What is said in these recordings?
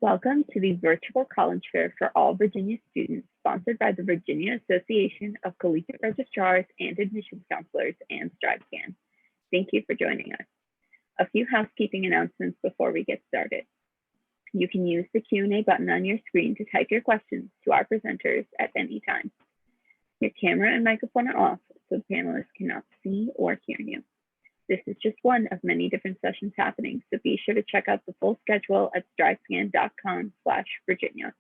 Welcome to the Virtual College Fair for all Virginia students, sponsored by the Virginia Association of Collegiate Registrars and Admissions Counselors and StriveScan. Thank you for joining us. A few housekeeping announcements before we get started. You can use the Q&A button on your screen to type your questions to our presenters at any time. Your camera and microphone are off, so panelists cannot see or hear you. This is just one of many different sessions happening, so be sure to check out the full schedule at strivescan.com/Virginia.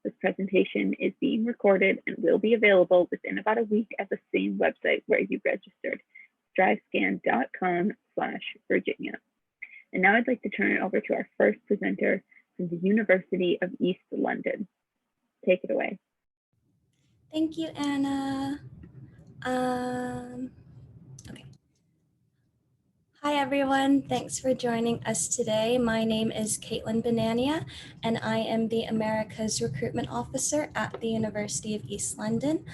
This presentation is being recorded and will be available within about a week at the same website where you registered, strivescan.com/Virginia. And now I'd like to turn it over to our first presenter from the University of East London. Take it away. Thank you, Anna. Okay. Hi, everyone. Thanks for joining us today. My name is Caitlin Banania, and I am the Americas Recruitment Officer at the University of East London.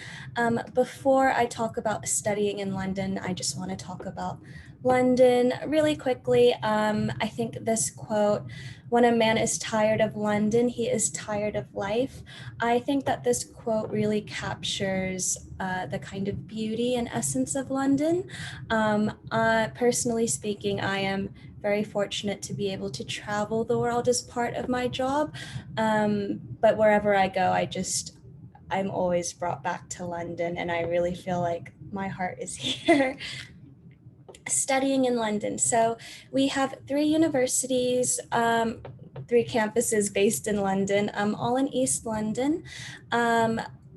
Before I talk about studying in London, I just want to talk about London really quickly. I think this quote, "When a man is tired of London, he is tired of life." I think that this quote really captures the kind of beauty and essence of London. Personally speaking, I am very fortunate to be able to travel the world as part of my job. But wherever I go, I'm always brought back to London, and I really feel like my heart is here. Studying in London. So we have three universities, three campuses based in London, all in East London.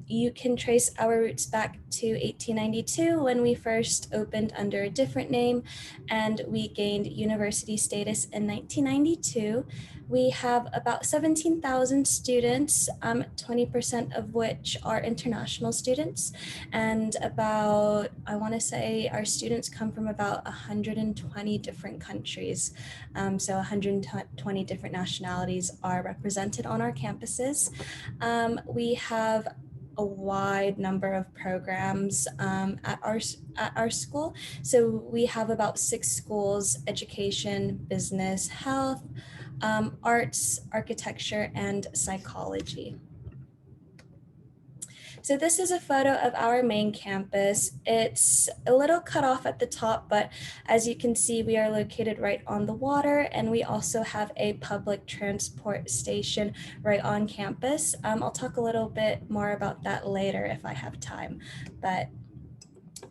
You can trace our roots back to 1892 when we first opened under a different name, and we gained university status in 1992. We have about 17,000 students, 20% of which are international students, and I want to say our students come from about 120 different countries. So 120 different nationalities are represented on our campuses. We have a wide number of programs at our school. So we have about 6 schools: education, business, health, arts, architecture, and psychology. So this is a photo of our main campus. It's a little cut off at the top, but as you can see, we are located right on the water, and we also have a public transport station right on campus. I'll talk a little bit more about that later if I have time, but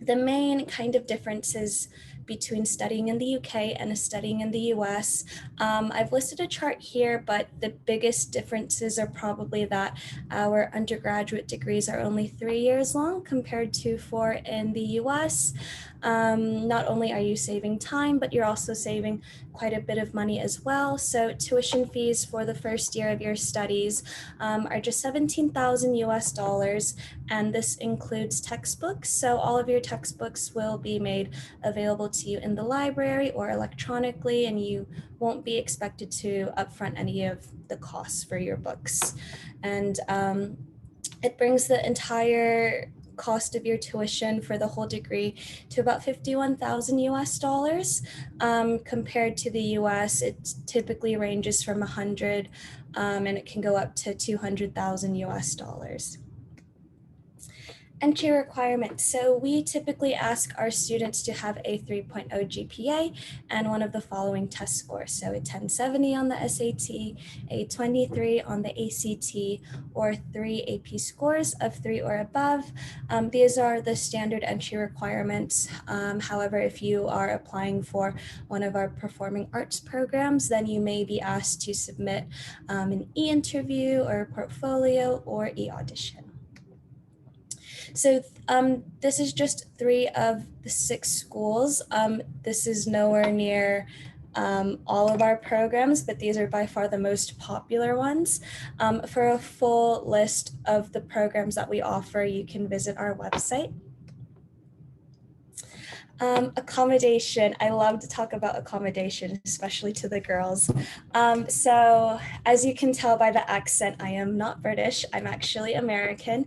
the main kind of differences between studying in the UK and studying in the US. I've listed a chart here, but the biggest differences are probably that our undergraduate degrees are only 3 years long compared to 4 in the US. Not only are you saving time, but you're also saving quite a bit of money as well. So tuition fees for the first year of your studies are just $17,000 US, and this includes textbooks. So all of your textbooks will be made available to you in the library or electronically, and you won't be expected to upfront any of the costs for your books. And it brings the entire cost of your tuition for the whole degree to about $51,000 US. Compared to the US, it typically ranges from 100 and it can go up to $200,000 US. Entry requirements. So we typically ask our students to have a 3.0 GPA and one of the following test scores. So a 1070 on the SAT, a 23 on the ACT, or 3 AP scores of 3 or above. These are the standard entry requirements. However, if you are applying for one of our performing arts programs, then you may be asked to submit an e-interview or a portfolio or e-audition. So this is just 3 of the 6 schools. This is nowhere near all of our programs, but these are by far the most popular ones. For a full list of the programs that we offer, you can visit our website. Accommodation. I love to talk about accommodation, especially to the girls. So as you can tell by the accent, I am not British. I'm actually American.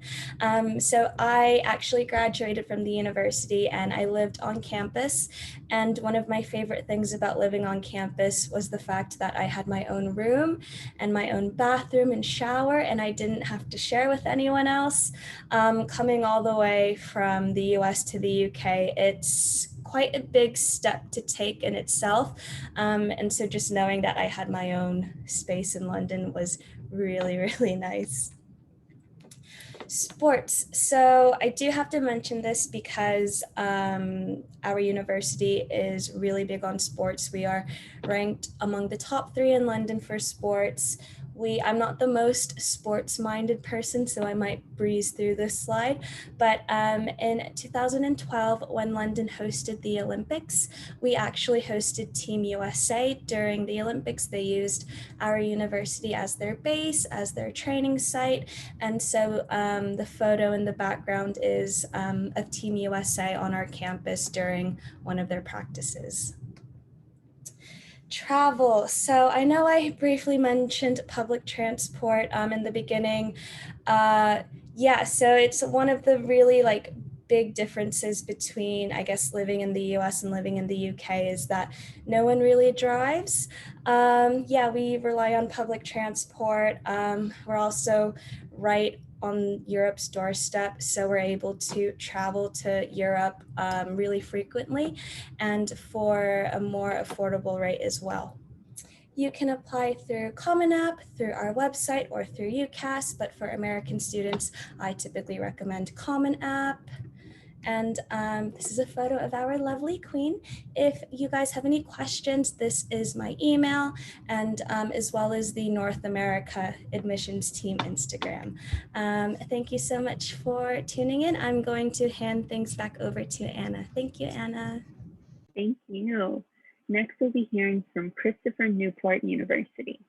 So I actually graduated from the university and I lived on campus. And one of my favorite things about living on campus was the fact that I had my own room and my own bathroom and shower, and I didn't have to share with anyone else. Coming all the way from the US to the UK, it's quite a big step to take in itself. And so just knowing that I had my own space in London was really, really nice. Sports. So I do have to mention this because our university is really big on sports. We are ranked among the top 3 in London for sports. I'm not the most sports-minded person, so I might breeze through this slide. But in 2012, when London hosted the Olympics, we actually hosted Team USA during the Olympics. They used our university as their base, as their training site. And so the photo in the background is of Team USA on our campus during one of their practices. Travel. So I know I briefly mentioned public transport in the beginning. Yeah, so it's one of the really big differences between, I guess, living in the US and living in the UK is that no one really drives. Yeah, we rely on public transport. We're also right on Europe's doorstep, so we're able to travel to Europe really frequently and for a more affordable rate as well. You can apply through Common App, through our website, or through UCAS, but for American students, I typically recommend Common App. And this is a photo of our lovely queen. If you guys have any questions, this is my email, and as well as the North America admissions team Instagram. Thank you so much for tuning in. I'm going to hand things back over to Anna. Thank you, Anna. Thank you. Next, we'll be hearing from Christopher Newport University.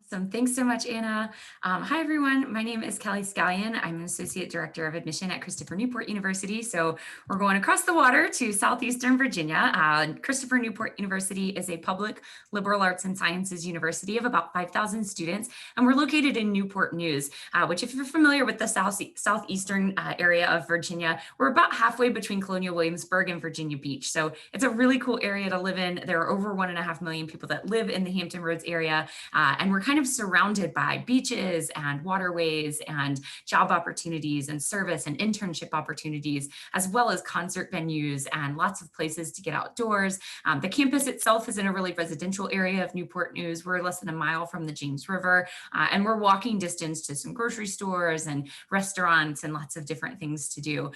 Awesome. Thanks so much, Anna. Hi, everyone. My name is Kelly Scallion. I'm an Associate Director of Admission at Christopher Newport University. So we're going across the water to Southeastern Virginia. Christopher Newport University is a public liberal arts and sciences university of about 5,000 students. And we're located in Newport News, which if you're familiar with the southeastern area of Virginia, we're about halfway between Colonial Williamsburg and Virginia Beach. So it's a really cool area to live in. There are over 1.5 million people that live in the Hampton Roads area. And we're kind of surrounded by beaches and waterways and job opportunities and service and internship opportunities, as well as concert venues and lots of places to get outdoors. The campus itself is in a really residential area of Newport News. We're less than a mile from the James River, and we're walking distance to some grocery stores and restaurants and lots of different things to do.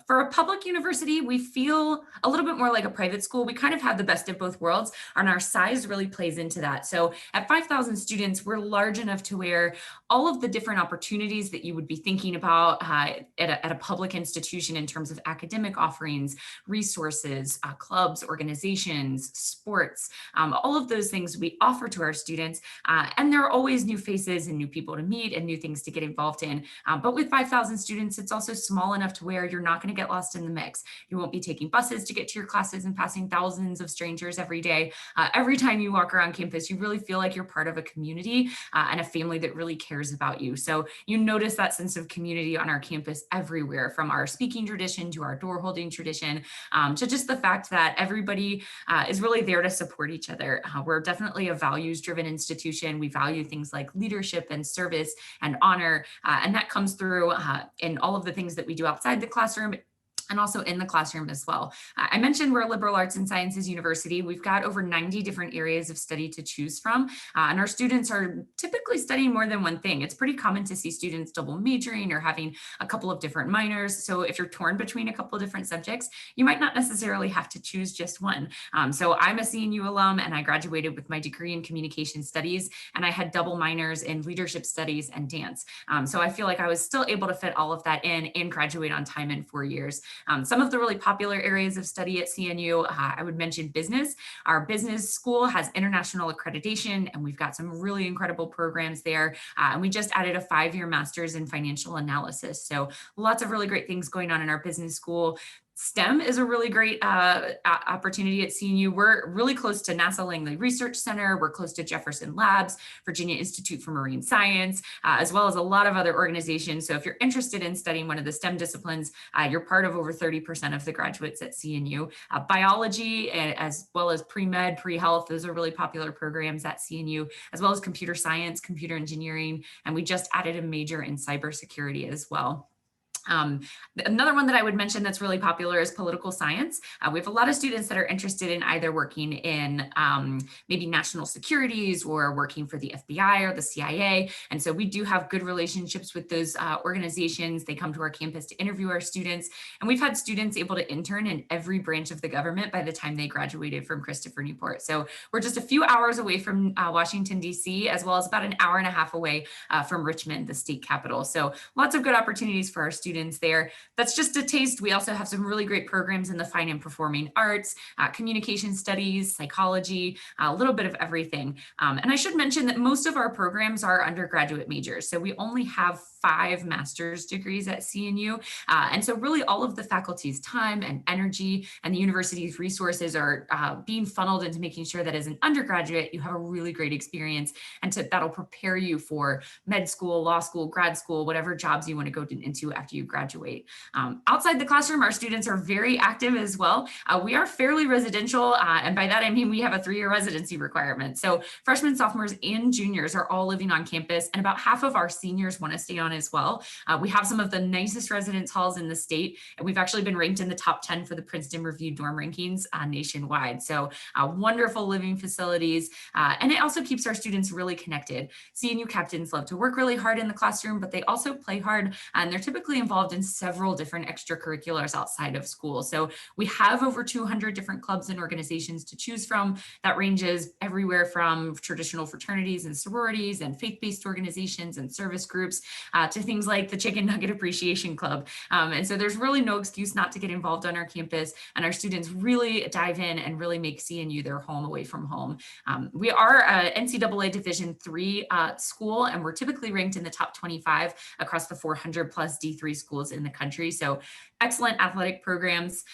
For a public university, we feel a little bit more like a private school. We kind of have the best of both worlds, and our size really plays into that. So at 5,000 students, we're large enough to where all of the different opportunities that you would be thinking about at a public institution in terms of academic offerings, resources, clubs, organizations, sports, all of those things we offer to our students. And there are always new faces and new people to meet and new things to get involved in. But with 5,000 students, it's also small enough to where you're not going to get lost in the mix. You won't be taking buses to get to your classes and passing thousands of strangers every day. Every time you walk around campus, you really feel like you're part of a community and a family that really cares about you. So you notice that sense of community on our campus everywhere, from our speaking tradition to our door holding tradition, to just the fact that everybody is really there to support each other. We're definitely a values-driven institution. We value things like leadership and service and honor, and that comes through in all of the things that we do outside the classroom and also in the classroom as well. I mentioned we're a liberal arts and sciences university. We've got over 90 different areas of study to choose from, and our students are typically studying more than one thing. It's pretty common to see students double majoring or having a couple of different minors. So if you're torn between a couple of different subjects, you might not necessarily have to choose just one. So I'm a CNU alum, and I graduated with my degree in communication studies, and I had double minors in leadership studies and dance. So I feel like I was still able to fit all of that in and graduate on time in 4 years. Some of the really popular areas of study at CNU, I would mention business. Our business school has international accreditation, and we've got some really incredible programs there. And we just added a 5-year master's in financial analysis. So lots of really great things going on in our business school. STEM is a really great opportunity at CNU. We're really close to NASA Langley Research Center. We're close to Jefferson Labs, Virginia Institute for Marine Science, as well as a lot of other organizations. So if you're interested in studying one of the STEM disciplines, you're part of over 30% of the graduates at CNU. Biology, as well as pre-med, pre-health, those are really popular programs at CNU, as well as computer science, computer engineering, and we just added a major in cybersecurity as well. Another one that I would mention that's really popular is political science. We have a lot of students that are interested in either working in maybe national securities or working for the FBI or the CIA. And so we do have good relationships with those organizations. They come to our campus to interview our students. And we've had students able to intern in every branch of the government by the time they graduated from Christopher Newport. So we're just a few hours away from Washington, D.C., as well as about an hour and a half away from Richmond, the state capital. So lots of good opportunities for our students there. That's just a taste. We also have some really great programs in the fine and performing arts, communication studies, psychology, a little bit of everything. And I should mention that most of our programs are undergraduate majors. So we only have 5 master's degrees at CNU. And so really all of the faculty's time and energy and the university's resources are being funneled into making sure that as an undergraduate, you have a really great experience and that'll prepare you for med school, law school, grad school, whatever jobs you want to go into after you graduate. Outside the classroom, our students are very active as well. We are fairly residential, and by that I mean we have a 3-year residency requirement. So freshmen, sophomores, and juniors are all living on campus, and about half of our seniors want to stay on as well. We have some of the nicest residence halls in the state, and we've actually been ranked in the top 10 for the Princeton Review dorm rankings nationwide. So wonderful living facilities, and it also keeps our students really connected. CNU captains love to work really hard in the classroom, but they also play hard, and they're typically involved in several different extracurriculars outside of school. So we have over 200 different clubs and organizations to choose from. That ranges everywhere from traditional fraternities and sororities and faith-based organizations and service groups to things like the Chicken Nugget Appreciation Club. And so there's really no excuse not to get involved on our campus, and our students really dive in and really make CNU their home away from home. We are a NCAA Division III school, and we're typically ranked in the top 25 across the 400 plus D3 schools in the country. So excellent athletic programs.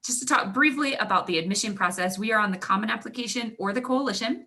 Just to talk briefly about the admission process, we are on the Common Application or the Coalition.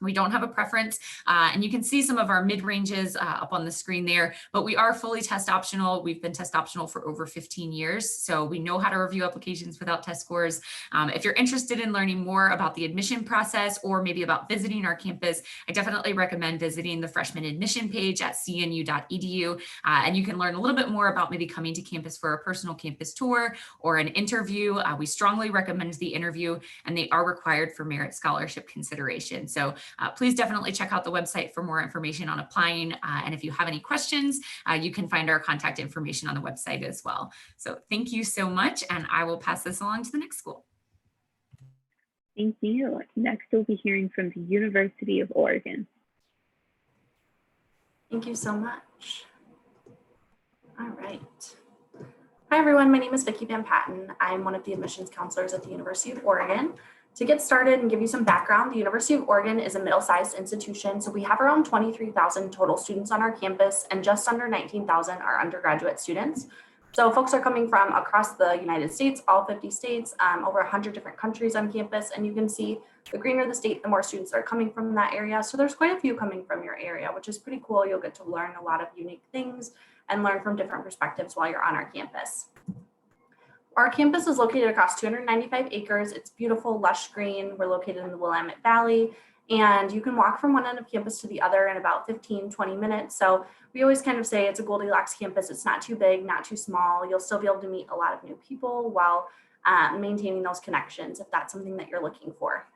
We don't have a preference, and you can see some of our mid-ranges up on the screen there, but we are fully test optional. We've been test optional for over 15 years, so we know how to review applications without test scores. If you're interested in learning more about the admission process or maybe about visiting our campus, I definitely recommend visiting the freshman admission page at cnu.edu, and you can learn a little bit more about maybe coming to campus for a personal campus tour or an interview. We strongly recommend the interview, and they are required for merit scholarship consideration. So please definitely check out the website for more information on applying. And if you have any questions, you can find our contact information on the website as well. So thank you so much, and I will pass this along to the next school. Thank you. Next, we'll be hearing from the University of Oregon. Thank you so much. All right. Hi, everyone. My name is Vicki Van Patten. I'm one of the admissions counselors at the University of Oregon. To get started and give you some background, the University of Oregon is a middle-sized institution. So we have around 23,000 total students on our campus, and just under 19,000 are undergraduate students. So folks are coming from across the United States, all 50 states, over 100 different countries on campus. And you can see the greener the state, the more students are coming from that area. So there's quite a few coming from your area, which is pretty cool. You'll get to learn a lot of unique things and learn from different perspectives while you're on our campus. Our campus is located across 295 acres. It's beautiful, lush green. We're located in the Willamette Valley, and you can walk from one end of campus to the other in about 15, 20 minutes. So we always kind of say it's a Goldilocks campus. It's not too big, not too small. You'll still be able to meet a lot of new people while maintaining those connections if that's something that you're looking for.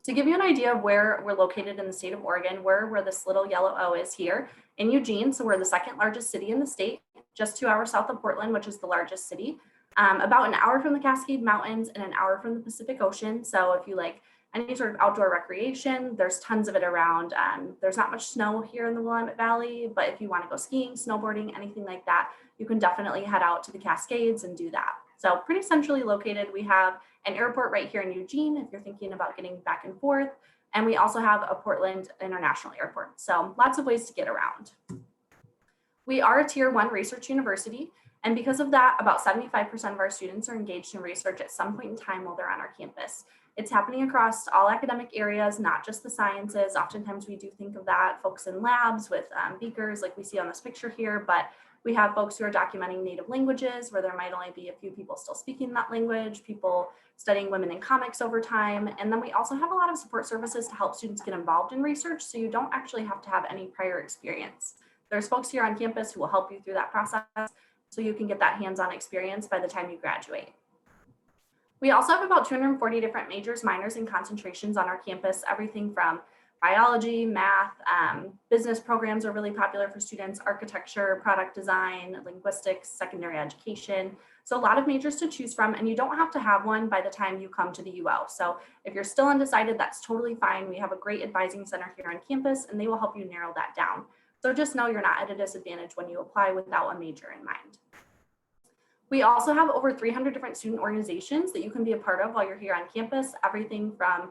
To give you an idea of where we're located in the state of Oregon, we're where this little yellow O is here in Eugene. So we're the second largest city in the state, just 2 hours south of Portland, which is the largest city. About an hour from the Cascade Mountains and an hour from the Pacific Ocean. So if you like any sort of outdoor recreation, there's tons of it around. There's not much snow here in the Willamette Valley, but if you want to go skiing, snowboarding, anything like that, you can definitely head out to the Cascades and do that. So pretty centrally located. We have an airport right here in Eugene if you're thinking about getting back and forth. And we also have a Portland International Airport. So lots of ways to get around. We are a Tier 1 research university. And because of that, about 75% of our students are engaged in research at some point in time while they're on our campus. It's happening across all academic areas, not just the sciences. Oftentimes we do think of that, folks in labs with beakers like we see on this picture here, but we have folks who are documenting native languages where there might only be a few people still speaking that language, people studying women in comics over time. And then we also have a lot of support services to help students get involved in research, so you don't actually have to have any prior experience. There's folks here on campus who will help you through that process so you can get that hands-on experience by the time you graduate. We also have about 240 different majors, minors, and concentrations on our campus, everything from biology, math, business programs are really popular for students, architecture, product design, linguistics, secondary education. So a lot of majors to choose from, and you don't have to have one by the time you come to the UO. So if you're still undecided, that's totally fine. We have a great advising center here on campus, and they will help you narrow that down. So just know you're not at a disadvantage when you apply without a major in mind. We also have over 300 different student organizations that you can be a part of while you're here on campus, everything from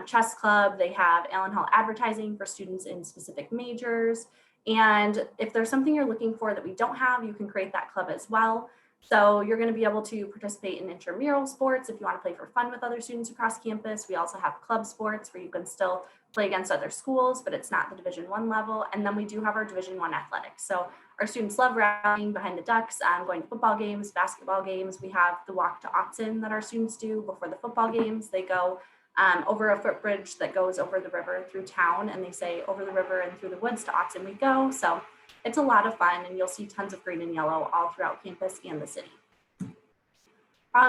chess club, they have Allen Hall advertising for students in specific majors. And if there's something you're looking for that we don't have, you can create that club as well. So you're going to be able to participate in intramural sports if you want to play for fun with other students across campus. We also have club sports where you can still play against other schools, but it's not the Division I level. And then we do have our Division I athletics. So our students love rallying behind the Ducks, going to football games, basketball games. We have the walk to Autzen that our students do before the football games. They go over a footbridge that goes over the river through town, and they say over the river and through the woods to Autzen we go. So it's a lot of fun, and you'll see tons of green and yellow all throughout campus and the city.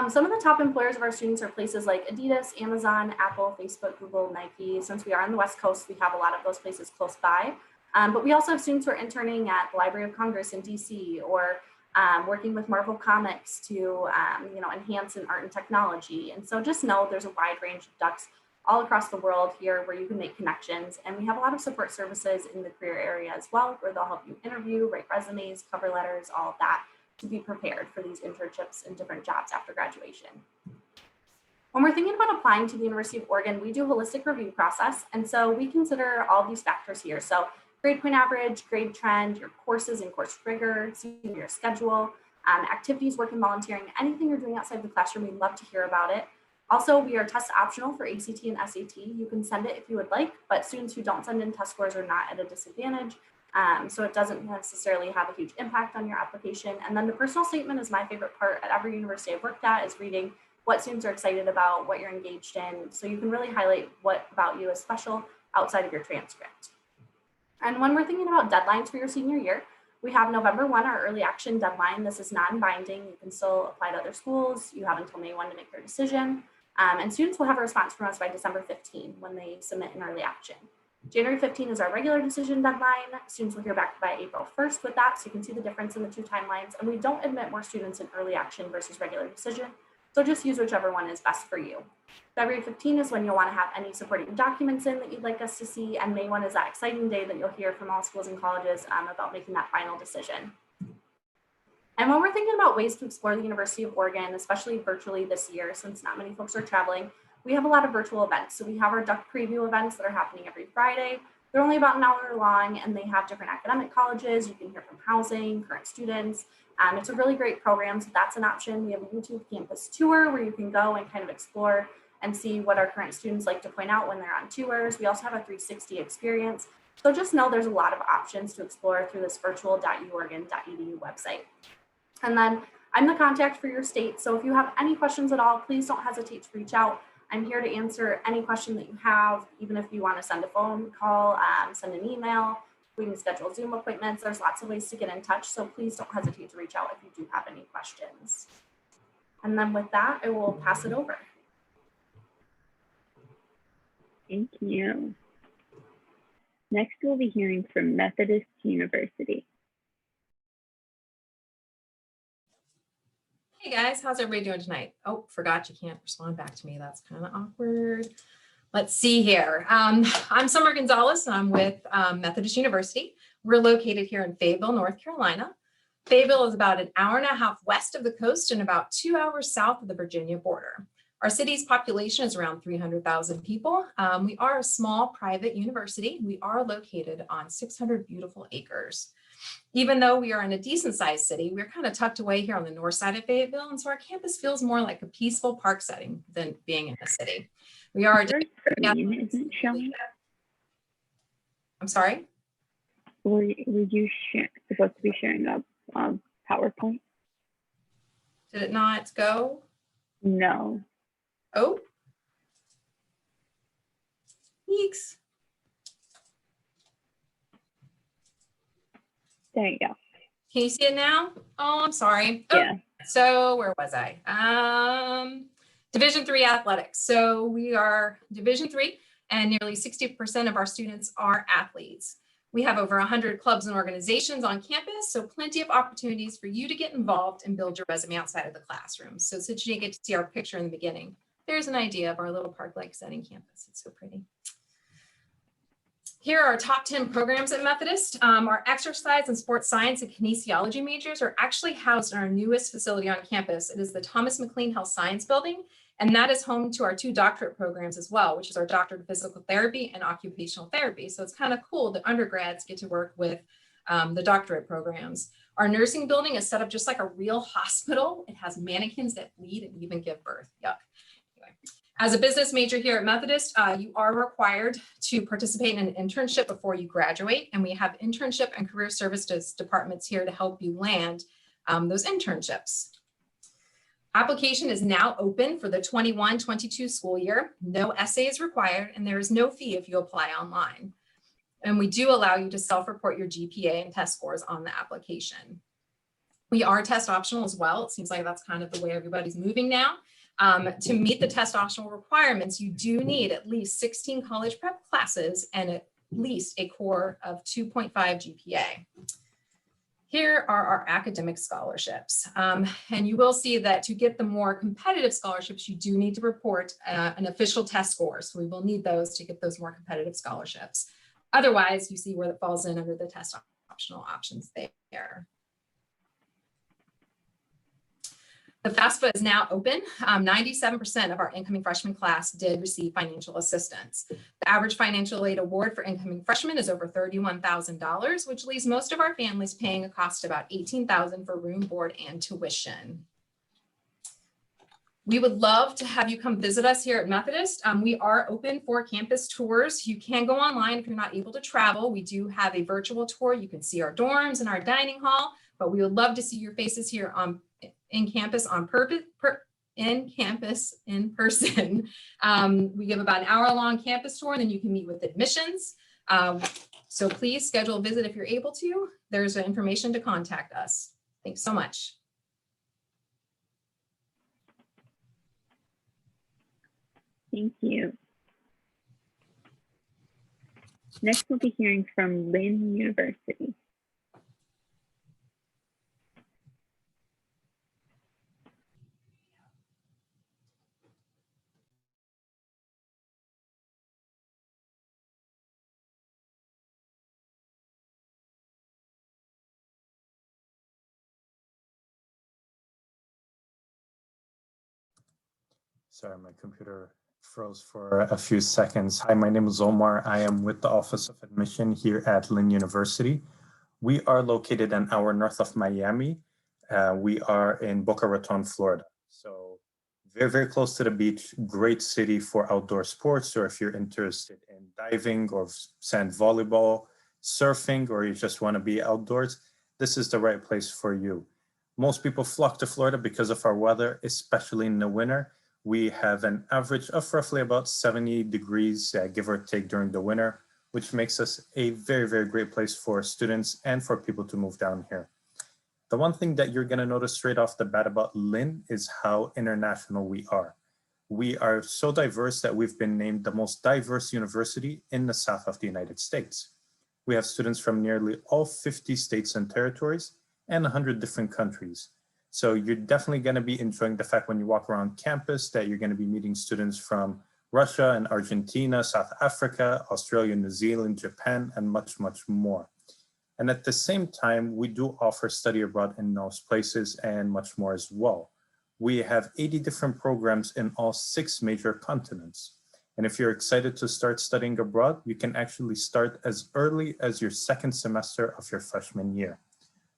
Some of the top employers of our students are places like Adidas, Amazon, Apple, Facebook, Google, Nike. Since we are on the West Coast, we have a lot of those places close by. But we also have students who are interning at the Library of Congress in DC, or working with Marvel Comics to enhance in art and technology. And so just know there's a wide range of ducks all across the world here where you can make connections. And we have a lot of support services in the career area as well, where they'll help you interview, write resumes, cover letters, all of that, to be prepared for these internships and different jobs after graduation. When we're thinking about applying to the University of Oregon, we do a holistic review process. And so we consider all these factors here. So grade point average, grade trend, your courses and course rigor, your schedule, activities, work and volunteering, anything you're doing outside the classroom, we'd love to hear about it. Also, we are test optional for ACT and SAT. You can send it if you would like, but students who don't send in test scores are not at a disadvantage. So it doesn't necessarily have a huge impact on your application. And then the personal statement is my favorite part at every university I've worked at, is reading what students are excited about, what you're engaged in. So you can really highlight what about you is special outside of your transcript. And when we're thinking about deadlines for your senior year, we have November 1, our early action deadline. This is non-binding. You can still apply to other schools. You have until May 1 to make their decision. And students will have a response from us by December 15 when they submit an early action. January 15 is our regular decision deadline. Students will hear back by April 1st with that, so you can see the difference in the two timelines. And we don't admit more students in early action versus regular decision, so just use whichever one is best for you. February 15 is when you'll want to have any supporting documents in that you'd like us to see, and May 1 is that exciting day that you'll hear from all schools and colleges about making that final decision. And when we're thinking about ways to explore the University of Oregon, especially virtually this year, since not many folks are traveling, we have a lot of virtual events. So we have our Duck Preview events that are happening every Friday. They're only about an hour long, and they have different academic colleges. You can hear from housing, current students. It's a really great program, so that's an option. We have a YouTube campus tour where you can go and kind of explore and see what our current students like to point out when they're on tours. We also have a 360 experience. So just know there's a lot of options to explore through this virtual.uoregon.edu website. And then I'm the contact for your state. So if you have any questions at all, please don't hesitate to reach out. I'm here to answer any question that you have, even if you want to send a phone call, send an email. We can schedule Zoom appointments. There's lots of ways to get in touch. So please don't hesitate to reach out if you do have any questions. And then with that, I will pass it over. Thank you. Next, we'll be hearing from Methodist University. Hey guys, how's everybody doing tonight? Oh, forgot you can't respond back to me. That's kind of awkward. Let's see here. I'm Summer Gonzalez, and I'm with Methodist University. We're located here in Fayetteville, North Carolina. Fayetteville is about an hour and a half west of the coast and about 2 hours south of the Virginia border. Our city's population is around 300,000 people. We are a small private university. We are located on 600 beautiful acres. Even though we are in a decent sized city, we're kind of tucked away here on the north side of Fayetteville. And so our campus feels more like a peaceful park setting than being in a city. We are. Your screen isn't showing. I'm sorry? Were you supposed to be sharing a PowerPoint? Did it not go? No. Oh. Yeeks. There you go. Can you see it now? Oh, I'm sorry. Oh, Yeah. so where was I? Division III athletics. So we are Division III, and nearly 60% of our students are athletes. We have over 100 clubs and organizations on campus, so plenty of opportunities for you to get involved and build your resume outside of the classroom. So since you didn't get to see our picture in the beginning, there's an idea of our little park-like setting campus. It's so pretty. Here are our top 10 programs at Methodist. Our exercise and sports science and kinesiology majors are actually housed in our newest facility on campus. It is the Thomas McLean Health Science Building, and that is home to our 2 doctorate programs as well, which is our doctorate of physical therapy and occupational therapy. So it's kind of cool that undergrads get to work with the doctorate programs. Our nursing building is set up just like a real hospital. It has mannequins that bleed and even give birth. Yuck. Anyway. As a business major here at Methodist, you are required to participate in an internship before you graduate. And we have internship and career services departments here to help you land those internships. Application is now open for the 21-22 school year. No essay is required, and there is no fee if you apply online. And we do allow you to self-report your GPA and test scores on the application. We are test optional as well. It seems like that's kind of the way everybody's moving now. To meet the test optional requirements, you do need at least 16 college prep classes and at least a core of 2.5 GPA. Here are our academic scholarships. And you will see that to get the more competitive scholarships, you do need to report an official test score. So we will need those to get those more competitive scholarships. Otherwise, you see where it falls in under the test optional options there. The FAFSA is now open. 97% of our incoming freshman class did receive financial assistance. The average financial aid award for incoming freshmen is over $31,000, which leaves most of our families paying a cost of about $18,000 for room, board, and tuition. We would love to have you come visit us here at Methodist. We are open for campus tours. You can go online if you're not able to travel. We do have a virtual tour. You can see our dorms and our dining hall, but we would love to see your faces here in campus in person. We give about an hour-long campus tour, and then you can meet with admissions. So please schedule a visit if you're able to. There's information to contact us. Thanks so much. Thank you. Next, we'll be hearing from Lynn University. Sorry, my computer froze for a few seconds. Hi, my name is Omar. I am with the Office of Admission here at Lynn University. We are located an hour north of Miami. We are in Boca Raton, Florida. So very, very close to the beach, great city for outdoor sports, or if you're interested in diving or sand volleyball, surfing, or you just want to be outdoors, this is the right place for you. Most people flock to Florida because of our weather, especially in the winter. We have an average of roughly about 70 degrees, give or take, during the winter, which makes us a very, very great place for students and for people to move down here. The one thing that you're going to notice straight off the bat about Lynn is how international we are. We are so diverse that we've been named the most diverse university in the south of the United States. We have students from nearly all 50 states and territories and 100 different countries. So you're definitely going to be enjoying the fact when you walk around campus that you're going to be meeting students from Russia and Argentina, South Africa, Australia, New Zealand, Japan, and much, much more. And at the same time, we do offer study abroad in those places and much more as well. We have 80 different programs in all 6 major continents. And if you're excited to start studying abroad, you can actually start as early as your second semester of your freshman year.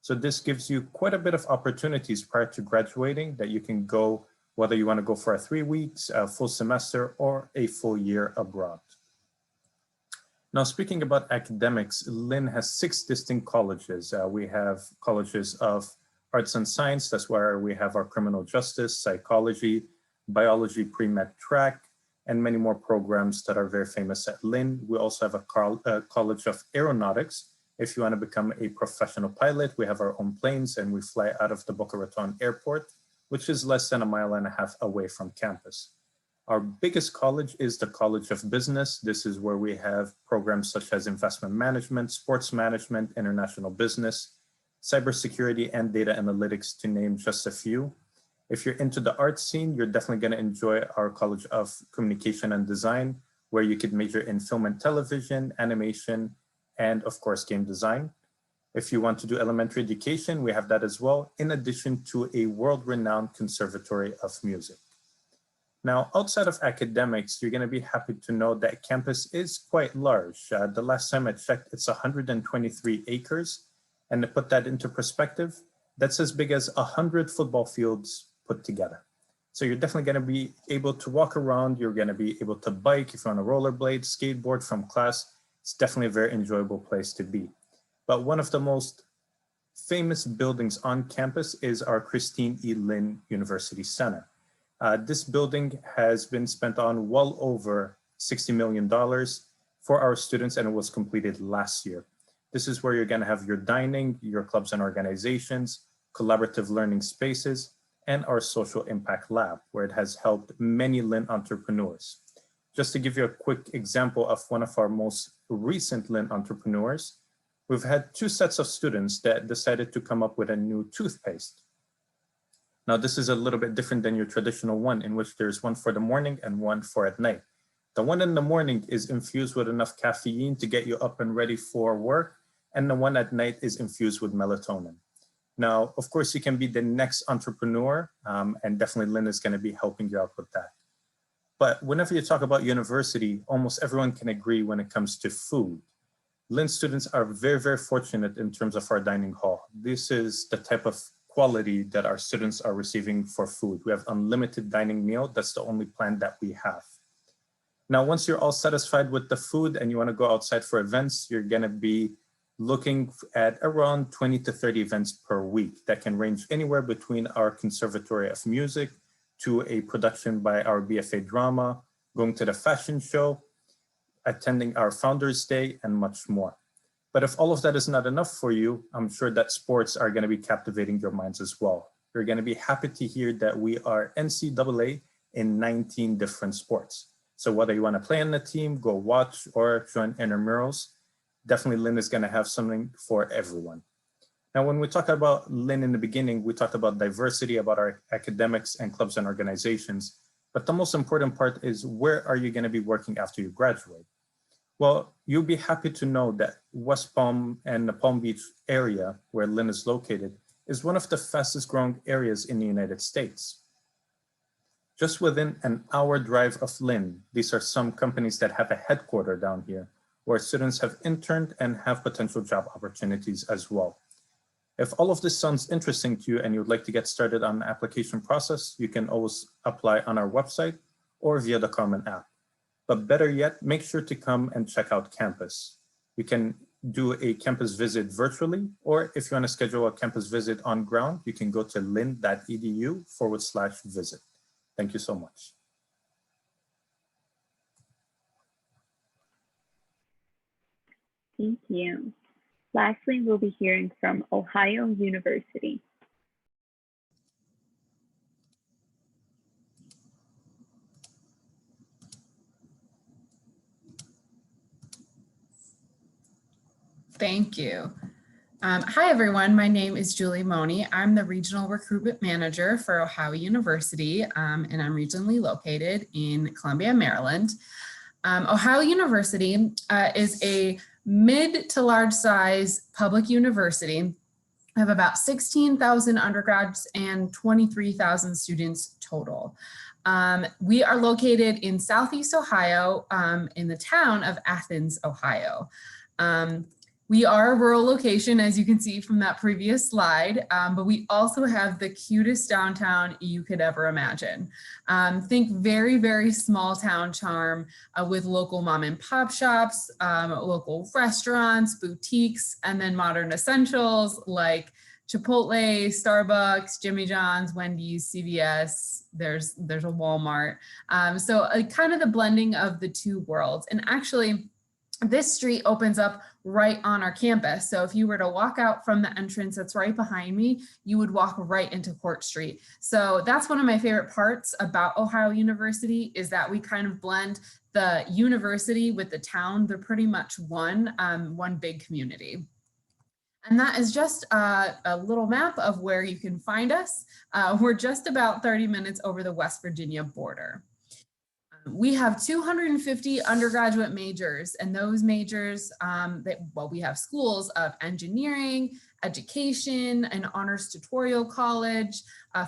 So this gives you quite a bit of opportunities prior to graduating that you can go, whether you want to go for 3 weeks, a full semester, or a full year abroad. Now, speaking about academics, Lynn has 6 distinct colleges. We have colleges of arts and science. That's where we have our criminal justice, psychology, biology, pre-med track, and many more programs that are very famous at Lynn. We also have a college of aeronautics. If you want to become a professional pilot, we have our own planes and we fly out of the Boca Raton Airport, which is less than 1.5 miles away from campus. Our biggest college is the College of Business. This is where we have programs such as investment management, sports management, international business, cybersecurity, and data analytics, to name just a few. If you're into the art scene, you're definitely going to enjoy our College of Communication and Design, where you could major in film and television, animation, and of course, game design. If you want to do elementary education, we have that as well, in addition to a world-renowned Conservatory of Music. Now, outside of academics, you're going to be happy to know that campus is quite large. The last time I checked, it's 123 acres. And to put that into perspective, that's as big as 100 football fields put together. So you're definitely going to be able to walk around. You're going to be able to bike if you're on a rollerblade, skateboard from class. It's definitely a very enjoyable place to be. But one of the most famous buildings on campus is our Christine E. Lynn University Center. This building has been spent on well over $60 million for our students, and it was completed last year. This is where you're going to have your dining, your clubs and organizations, collaborative learning spaces, and our social impact lab, where it has helped many Lynn entrepreneurs. Just to give you a quick example of one of our most recent Lynn entrepreneurs, we've had 2 sets of students that decided to come up with a new toothpaste. Now, this is a little bit different than your traditional one, in which there's one for the morning and one for at night. The one in the morning is infused with enough caffeine to get you up and ready for work, and the one at night is infused with melatonin. Now, of course, you can be the next entrepreneur, and definitely Lynn is going to be helping you out with that. But whenever you talk about university, almost everyone can agree when it comes to food. Lynn students are very, very fortunate in terms of our dining hall. This is the type of quality that our students are receiving for food. We have unlimited dining meal. That's the only plan that we have. Now, once you're all satisfied with the food and you want to go outside for events, you're going to be looking at around 20 to 30 events per week that can range anywhere between our Conservatory of Music to a production by our BFA drama, going to the fashion show, attending our Founders Day, and much more. But if all of that is not enough for you, I'm sure that sports are going to be captivating your minds as well. You're going to be happy to hear that we are NCAA in 19 different sports. So whether you want to play on the team, go watch, or join intramurals, definitely Lynn is going to have something for everyone. Now, when we talk about Lynn in the beginning, we talked about diversity, about our academics and clubs and organizations. But the most important part is, where are you going to be working after you graduate? Well, you'll be happy to know that West Palm and the Palm Beach area, where Lynn is located, is one of the fastest growing areas in the United States. Just within an hour drive of Lynn, these are some companies that have a headquarter down here, where students have interned and have potential job opportunities as well. If all of this sounds interesting to you and you'd like to get started on the application process, you can always apply on our website or via the Carmen app. But better yet, make sure to come and check out campus. You can do a campus visit virtually, or if you want to schedule a campus visit on ground, you can go to lynn.edu/visit. Thank you so much. Thank you. Lastly, we'll be hearing from Ohio University. Thank you. Hi, everyone. My name is Julie Money. I'm the Regional Recruitment Manager for Ohio University, and I'm regionally located in Columbia, Maryland. Ohio University is a mid to large size public university. We have about 16,000 undergrads and 23,000 students total. We are located in Southeast Ohio, in the town of Athens, Ohio. We are a rural location, as you can see from that previous slide, but we also have the cutest downtown you could ever imagine. Think very, very small town charm with local mom and pop shops, local restaurants, boutiques, and then modern essentials like Chipotle, Starbucks, Jimmy John's, Wendy's, CVS, there's a Walmart. So kind of the blending of the two worlds. And actually, this street opens up right on our campus. So if you were to walk out from the entrance that's right behind me, you would walk right into Court Street. So that's one of my favorite parts about Ohio University, is that we kind of blend the university with the town. They're pretty much one big community. And that is just a little map of where you can find us. We're just about 30 minutes over the West Virginia border. We have 250 undergraduate majors, and those majors, we have schools of engineering, education, an honors tutorial college,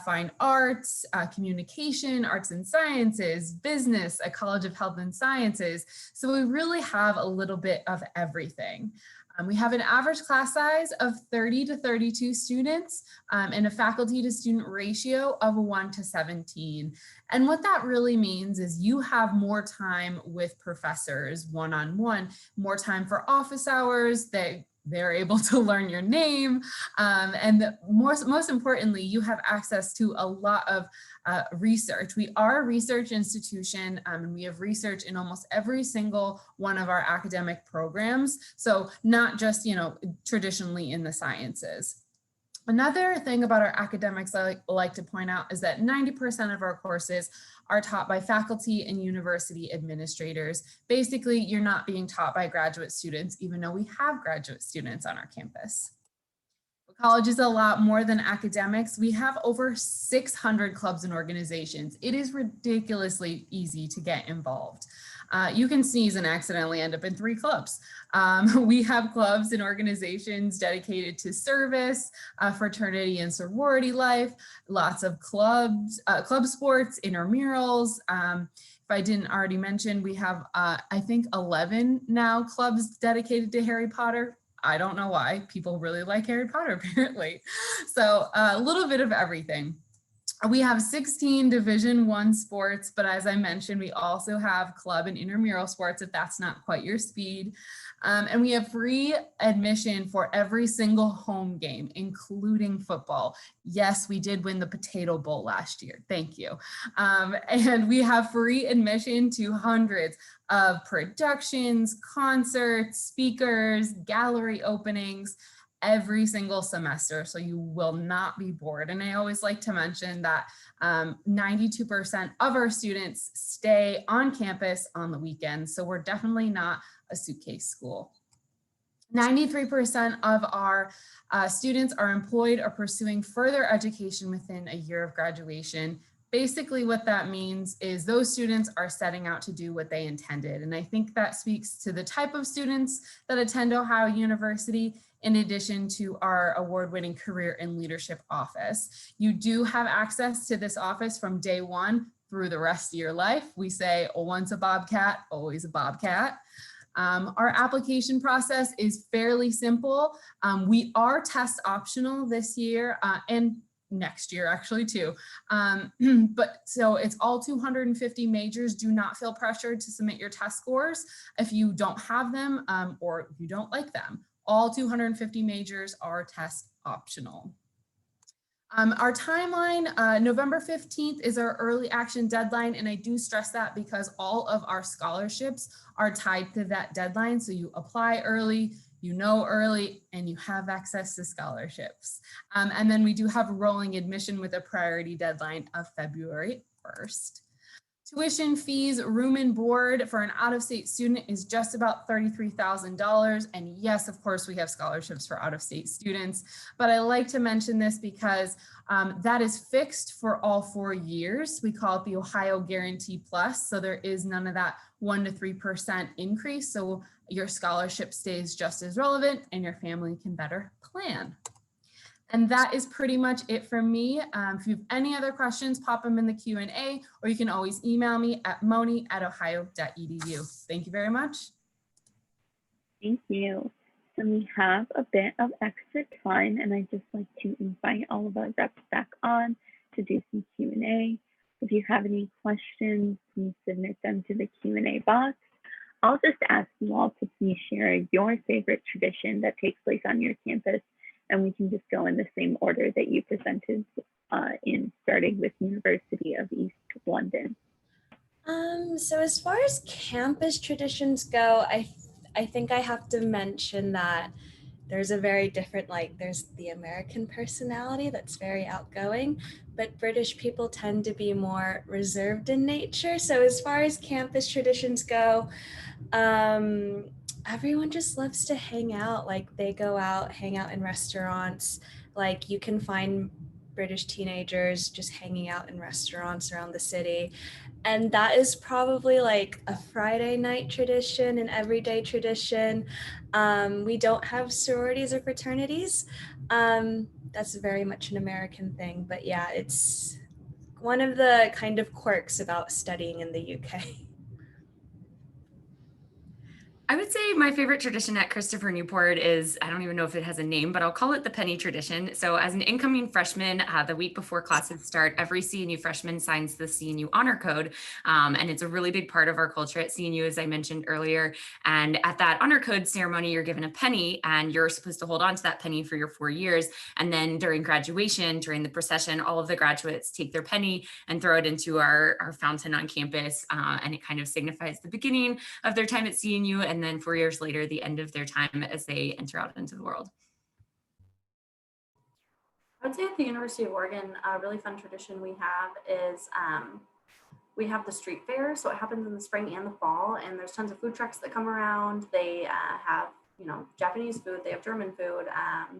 fine arts, communication, arts and sciences, business, a college of health and sciences. So we really have a little bit of everything. We have an average class size of 30 to 32 students and a faculty to student ratio of 1:17. And what that really means is you have more time with professors one-on-one, more time for office hours, they're able to learn your name. And most importantly, you have access to a lot of research. We are a research institution, and we have research in almost every single one of our academic programs. So not just, traditionally in the sciences. Another thing about our academics I like to point out is that 90% of our courses are taught by faculty and university administrators. Basically, you're not being taught by graduate students, even though we have graduate students on our campus. College is a lot more than academics. We have over 600 clubs and organizations. It is ridiculously easy to get involved. You can sneeze and accidentally end up in 3 clubs. We have clubs and organizations dedicated to service, fraternity and sorority life, lots of clubs, club sports, intramurals. If I didn't already mention, we have, I think 11 now clubs dedicated to Harry Potter. I don't know why. People really like Harry Potter, apparently. So a little bit of everything. We have 16 Division I sports, but as I mentioned, we also have club and intramural sports if that's not quite your speed. And we have free admission for every single home game, including football. Yes, we did win the Potato Bowl last year. Thank you. And we have free admission to hundreds of productions, concerts, speakers, gallery openings, every single semester, so you will not be bored. And I always like to mention that 92% of our students stay on campus on the weekends, so we're definitely not a suitcase school. 93% of our students are employed or pursuing further education within a year of graduation. Basically what that means is those students are setting out to do what they intended. And I think that speaks to the type of students that attend Ohio University, in addition to our award-winning career and leadership office. You do have access to this office from day one through the rest of your life. We say, once a Bobcat, always a Bobcat. Our application process is fairly simple. We are test optional this year and next year actually too. But so it's all 250 majors. Do not feel pressured to submit your test scores if you don't have them or if you don't like them. All 250 majors are test optional. Our timeline, November 15th is our early action deadline. And I do stress that because all of our scholarships are tied to that deadline. So you apply early, you know early, and you have access to scholarships. And then we do have rolling admission with a priority deadline of February 1st. Tuition fees, room and board for an out-of-state student is just about $33,000. And yes, of course, we have scholarships for out-of-state students, but I like to mention this because that is fixed for all 4 years. We call it the Ohio Guarantee Plus. So there is none of that 1 to 3% increase. So your scholarship stays just as relevant and your family can better plan. And that is pretty much it from me. If you have any other questions, pop them in the Q&A, or you can always email me at moni@ohio.edu. Thank you very much. Thank you. So we have a bit of extra time, and I'd just like to invite all of our reps back on to do some Q&A. If you have any questions, please submit them to the Q&A box. I'll just ask you all to please share your favorite tradition that takes place on your campus, and we can just go in the same order that you presented in, starting with University of East London. So as far as campus traditions go, I think I have to mention that there's a very different, there's the American personality that's very outgoing, but British people tend to be more reserved in nature. So as far as campus traditions go, everyone just loves to hang out. They go out, hang out in restaurants. You can find British teenagers just hanging out in restaurants around the city. And that is probably a Friday night tradition, an everyday tradition. We don't have sororities or fraternities. That's very much an American thing, but yeah, it's one of the kind of quirks about studying in the UK. I would say my favorite tradition at Christopher Newport is, I don't even know if it has a name, but I'll call it the penny tradition. So as an incoming freshman, the week before classes start, every CNU freshman signs the CNU honor code. And it's a really big part of our culture at CNU, as I mentioned earlier. And at that honor code ceremony, you're given a penny and you're supposed to hold on to that penny for your 4 years. And then during graduation, during the procession, all of the graduates take their penny and throw it into our fountain on campus. And it kind of signifies the beginning of their time at CNU, and then 4 years later, the end of their time as they enter out into the world. I would say at the University of Oregon, a really fun tradition we have is we have the street fair. So it happens in the spring and the fall, and there's tons of food trucks that come around. They have, Japanese food, they have German food,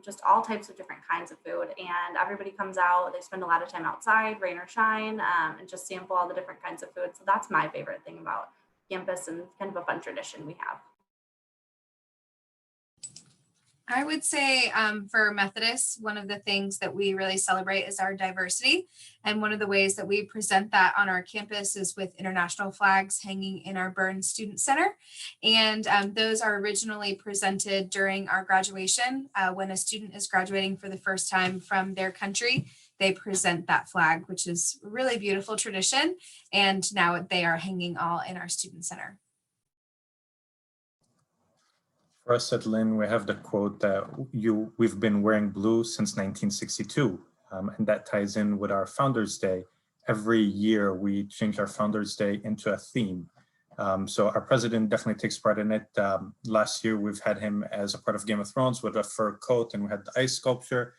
just all types of different kinds of food. And everybody comes out, they spend a lot of time outside, rain or shine, and just sample all the different kinds of food. So that's my favorite thing about campus and kind of a fun tradition we have. I would say for Methodists, one of the things that we really celebrate is our diversity. And one of the ways that we present that on our campus is with international flags hanging in our Burns Student Center. And those are originally presented during our graduation. When a student is graduating for the first time from their country, they present that flag, which is a really beautiful tradition. And now they are hanging all in our Student Center. For us at Lynn, we have the quote that we've been wearing blue since 1962, and that ties in with our Founders Day. Every year we change our Founders Day into a theme. So our president definitely takes part in it. Last year we've had him as a part of Game of Thrones with a fur coat, and we had the ice sculpture.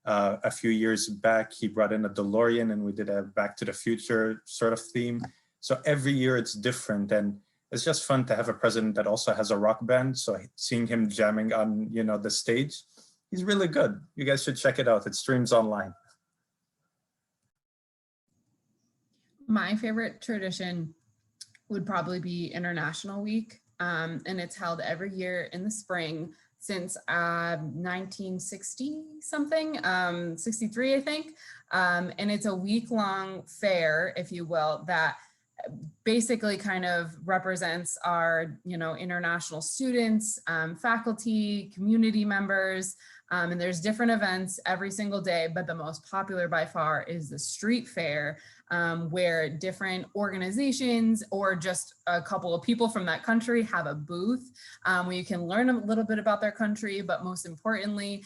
A few years back, he brought in a DeLorean and we did a Back to the Future sort of theme. So every year it's different, and it's just fun to have a president that also has a rock band. So seeing him jamming on, the stage, he's really good. You guys should check it out. It streams online. My favorite tradition would probably be International Week. And it's held every year in the spring since 1960 something, 63, I think. And it's a week-long fair, if you will, that basically kind of represents our, international students, faculty, community members, and there's different events every single day, but the most popular by far is the street fair, where different organizations or just a couple of people from that country have a booth where you can learn a little bit about their country, but most importantly,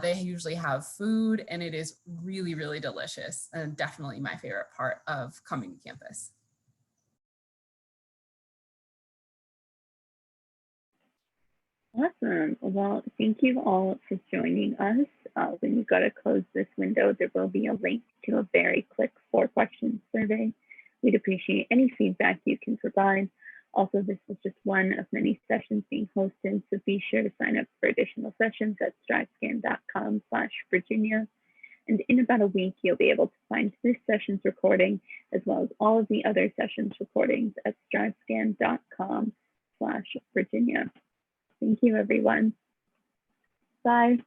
they usually have food, and it is really, really delicious, and definitely my favorite part of coming to campus. Awesome. Well, thank you all for joining us. When you go to close this window, there will be a link to a very quick 4-question survey. We'd appreciate any feedback you can provide. Also, this was just one of many sessions being hosted, so be sure to sign up for additional sessions at strivescan.com/Virginia. And in about a week, you'll be able to find this session's recording, as well as all of the other sessions recordings at strivescan.com/Virginia. Thank you, everyone. Bye.